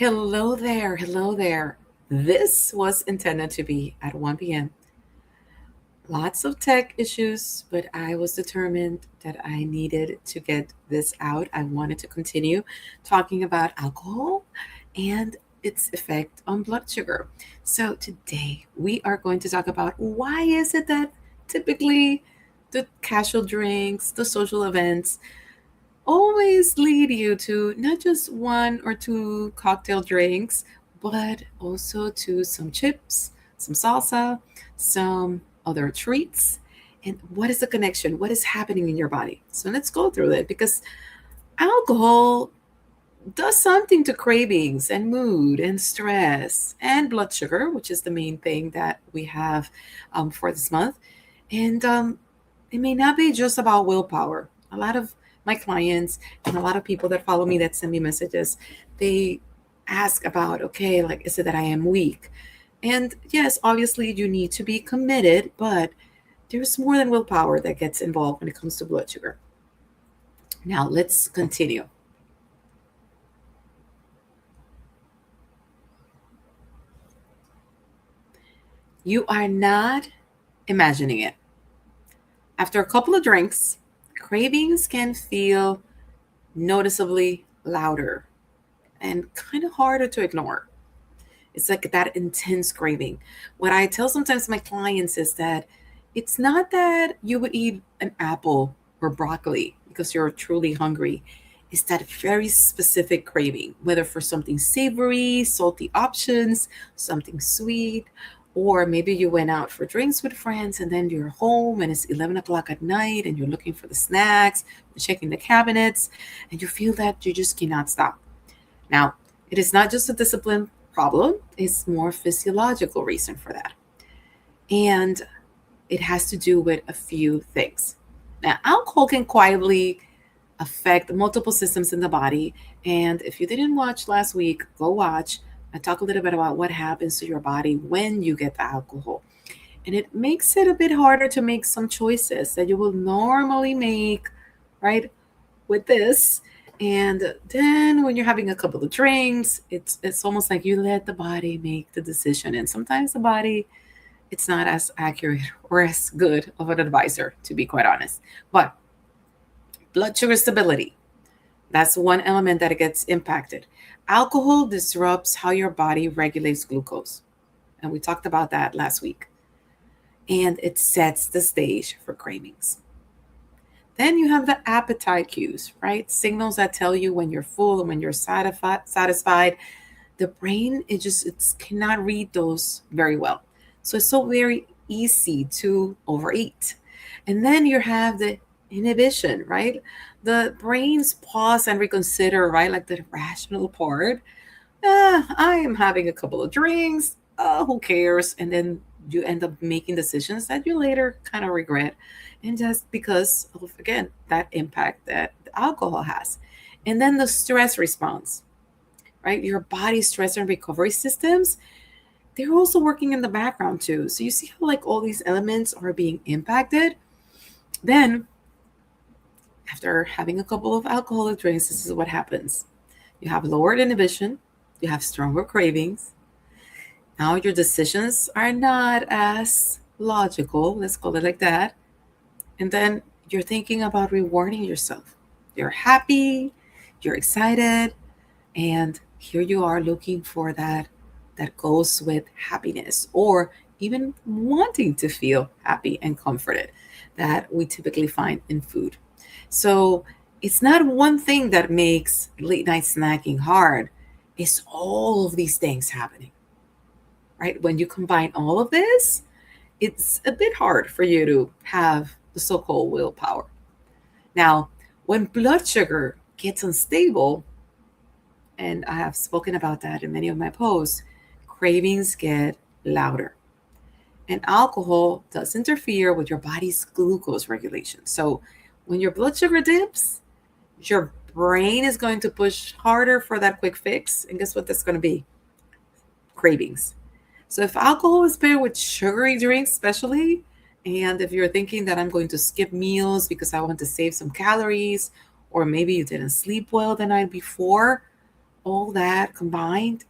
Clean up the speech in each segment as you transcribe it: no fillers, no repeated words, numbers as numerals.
Hello there. Hello there. This was intended to be at 1 p.m. Lots of tech issues, but I was determined that I needed to get this out. I wanted to continue talking about alcohol and its effect on blood sugar. So today we are going to talk about why is it that typically the casual drinks, the social events always lead you to not just one or two cocktail drinks, but also to some chips, some salsa, some other treats. And what is the connection? What is happening in your body? So let's go through it because alcohol does something to cravings and mood and stress and blood sugar, which is the main thing that we have for this month. And it may not be just about willpower. A lot of my clients and a lot of people that follow me that send me messages, they ask about, okay, like, is it that I am weak? And yes, obviously you need to be committed, but there's more than willpower that gets involved when it comes to blood sugar. Now let's continue. You are not imagining it. After a couple of drinks, cravings can feel noticeably louder and kind of harder to ignore. It's like that intense craving. What I tell sometimes my clients is that it's not that you would eat an apple or broccoli because you're truly hungry. It's that very specific craving, whether for something savory, salty options, something sweet, or maybe you went out for drinks with friends and then you're home and it's 11 o'clock at night and you're looking for the snacks, checking the cabinets, and you feel that you just cannot stop. Now, it is not just a discipline problem, it's more physiological reason for that. And it has to do with a few things. Now, alcohol can quietly affect multiple systems in the body. And if you didn't watch last week, go watch. I talk a little bit about what happens to your body when you get the alcohol. And it makes it a bit harder to make some choices that you will normally make, right, with this. And then when you're having a couple of drinks, it's almost like you let the body make the decision. And sometimes the body, it's not as accurate or as good of an advisor, to be quite honest. But blood sugar stability, that's one element that gets impacted. Alcohol disrupts how your body regulates glucose. And we talked about that last week. And it sets the stage for cravings. Then you have the appetite cues, right? Signals that tell you when you're full and when you're satisfied. The brain, it cannot read those very well. So it's so very easy to overeat. And then you have the inhibition, right? The brain's pause and reconsider, right? Like the rational part. I am having a couple of drinks. Who cares? And then you end up making decisions that you later kind of regret. And just because of, again, that impact that the alcohol has. And then the stress response, right? Your body's stress and recovery systems, they're also working in the background too. So you see how like all these elements are being impacted. Then after having a couple of alcoholic drinks, this is what happens. You have lowered inhibition, you have stronger cravings. Now your decisions are not as logical, let's call it like that. And then you're thinking about rewarding yourself. You're happy, you're excited, and here you are looking for that goes with happiness or even wanting to feel happy and comforted that we typically find in food. So it's not one thing that makes late night snacking hard. It's all of these things happening, right? When you combine all of this, it's a bit hard for you to have the so called willpower. Now, when blood sugar gets unstable, and I have spoken about that in many of my posts, cravings get louder. And alcohol does interfere with your body's glucose regulation. So when your blood sugar dips, your brain is going to push harder for that quick fix. And guess what that's going to be? Cravings. So if alcohol is paired with sugary drinks, especially, and if you're thinking that I'm going to skip meals because I want to save some calories, or maybe you didn't sleep well the night before, all that combined,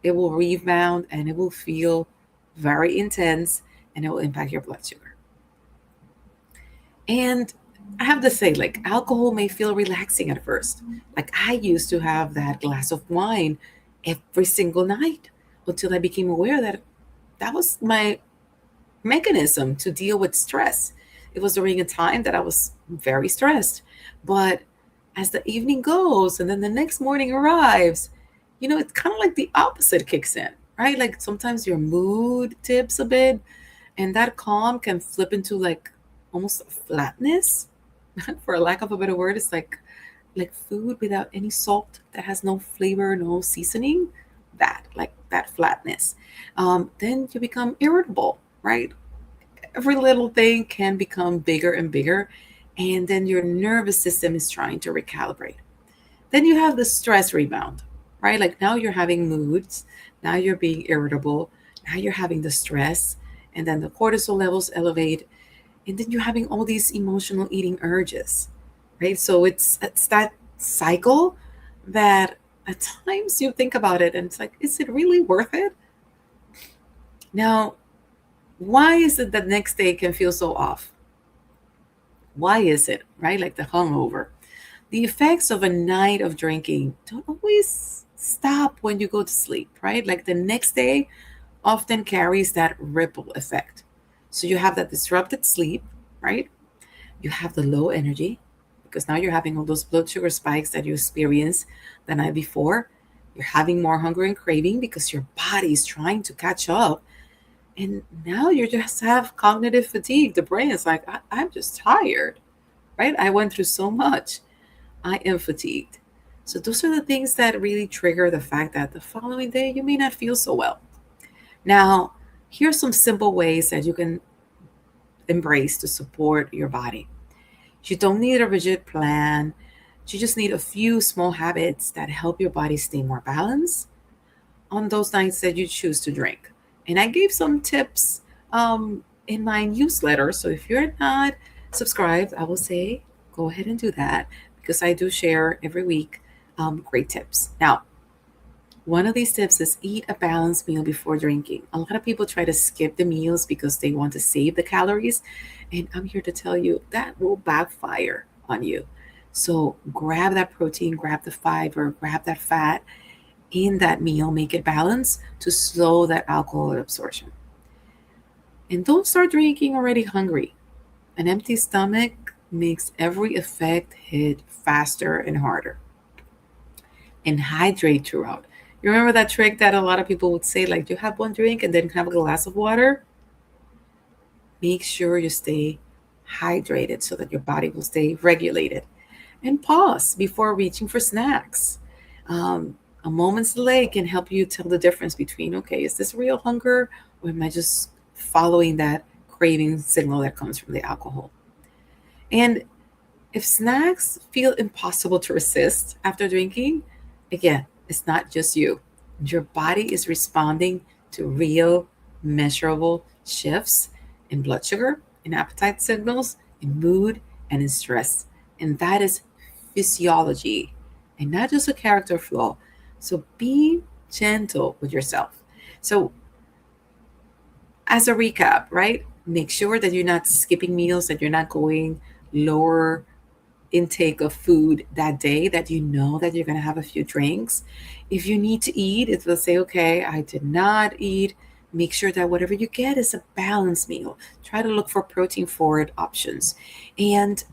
it will rebound and it will feel very intense and it will impact your blood sugar. And I have to say, like, alcohol may feel relaxing at first. Like, I used to have that glass of wine every single night until I became aware that that was my mechanism to deal with stress. It was during a time that I was very stressed. But as the evening goes and then the next morning arrives, it's kind of like the opposite kicks in, right? Like sometimes your mood tips a bit, and that calm can flip into like almost a flatness, for a lack of a better word. It's like food without any salt, that has no flavor, no seasoning, that like that flatness. Then you become irritable, right? Every little thing can become bigger and bigger, and then your nervous system is trying to recalibrate. Then you have the stress rebound, right? Like now you're having moods, now you're being irritable, now you're having the stress, and then the cortisol levels elevate, and then you're having all these emotional eating urges, right? So it's that cycle that at times you think about it and it's like, is it really worth it? Now, why is it that next day can feel so off? Why is it, right? Like the hungover. The effects of a night of drinking don't always stop when you go to sleep, right? Like the next day often carries that ripple effect. So you have that disrupted sleep, right? You have the low energy because now you're having all those blood sugar spikes that you experienced the night before. You're having more hunger and craving because your body is trying to catch up. And now you just have cognitive fatigue. The brain is like, I'm just tired, right? I went through so much. I am fatigued. So those are the things that really trigger the fact that the following day you may not feel so well. Now, here's some simple ways that you can embrace to support your body. You don't need a rigid plan. You just need a few small habits that help your body stay more balanced on those nights that you choose to drink. And I gave some tips in my newsletter. So if you're not subscribed, I will say go ahead and do that because I do share every week great tips. Now, one of these tips is eat a balanced meal before drinking. A lot of people try to skip the meals because they want to save the calories. And I'm here to tell you that will backfire on you. So grab that protein, grab the fiber, grab that fat in that meal, make it balanced to slow that alcohol absorption. And don't start drinking already hungry. An empty stomach makes every effect hit faster and harder. And hydrate throughout. You remember that trick that a lot of people would say, like, you have one drink and then have a glass of water? Make sure you stay hydrated so that your body will stay regulated. And pause before reaching for snacks. A moment's delay can help you tell the difference between, okay, is this real hunger or am I just following that craving signal that comes from the alcohol? And if snacks feel impossible to resist after drinking, again, it's not just you. Your body is responding to real, measurable shifts in blood sugar, in appetite signals, in mood, and in stress. And that is physiology and not just a character flaw. So be gentle with yourself. So, as a recap, right? Make sure that you're not skipping meals, that you're not going lower intake of food that day, that you know that you're going to have a few drinks. If you need to eat, it will say, okay, I did not eat. Make sure that whatever you get is a balanced meal. Try to look for protein forward options and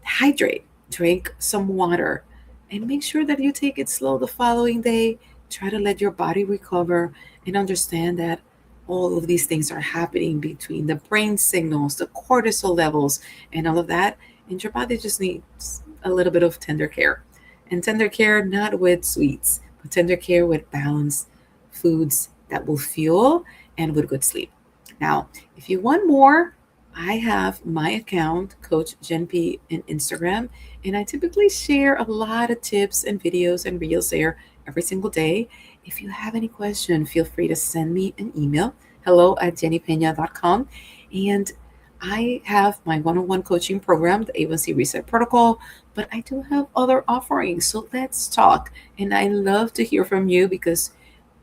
hydrate, drink some water, and make sure that you take it slow the following day. Try to let your body recover and understand that all of these things are happening between the brain signals, the cortisol levels, and all of that. And your body just needs a little bit of tender care. And tender care, not with sweets, but tender care with balanced foods that will fuel and with good sleep. Now, if you want more, I have my account, Coach Jen P, in Instagram, and I typically share a lot of tips and videos and reels there every single day. If you have any question, feel free to send me an email, hello@jennypena.com. And I have my one-on-one coaching program, the A1C Reset Protocol, but I do have other offerings. So let's talk. And I love to hear from you because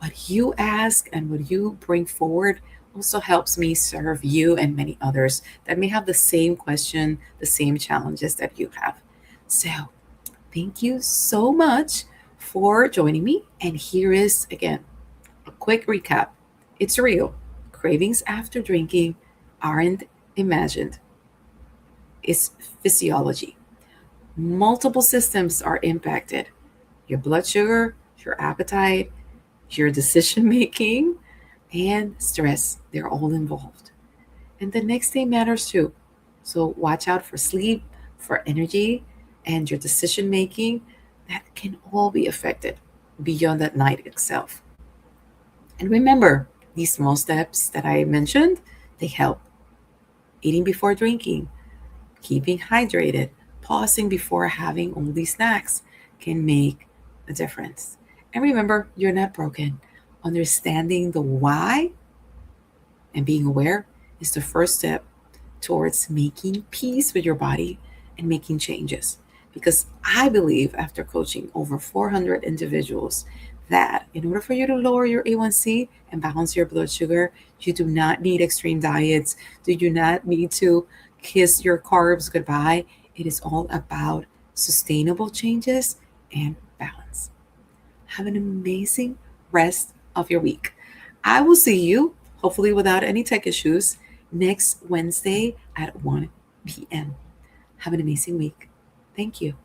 what you ask and what you bring forward also helps me serve you and many others that may have the same question, the same challenges that you have. So, thank you so much for joining me. And here is again a quick recap. It's real. Cravings after drinking aren't imagined, it's physiology. Multiple systems are impacted: your blood sugar, your appetite, your decision making, and stress. They're all involved. And the next day matters too. So watch out for sleep, for energy, and your decision making. That can all be affected beyond that night itself. And remember, these small steps that I mentioned, they help. Eating before drinking, keeping hydrated, pausing before having only snacks can make a difference. And remember, you're not broken. Understanding the why and being aware is the first step towards making peace with your body and making changes. Because I believe, after coaching over 400 individuals, that in order for you to lower your A1C and balance your blood sugar, you do not need extreme diets. You do not need to kiss your carbs goodbye. It is all about sustainable changes and balance. Have an amazing rest of your week. I will see you, hopefully without any tech issues, next Wednesday at 1 p.m. Have an amazing week. Thank you.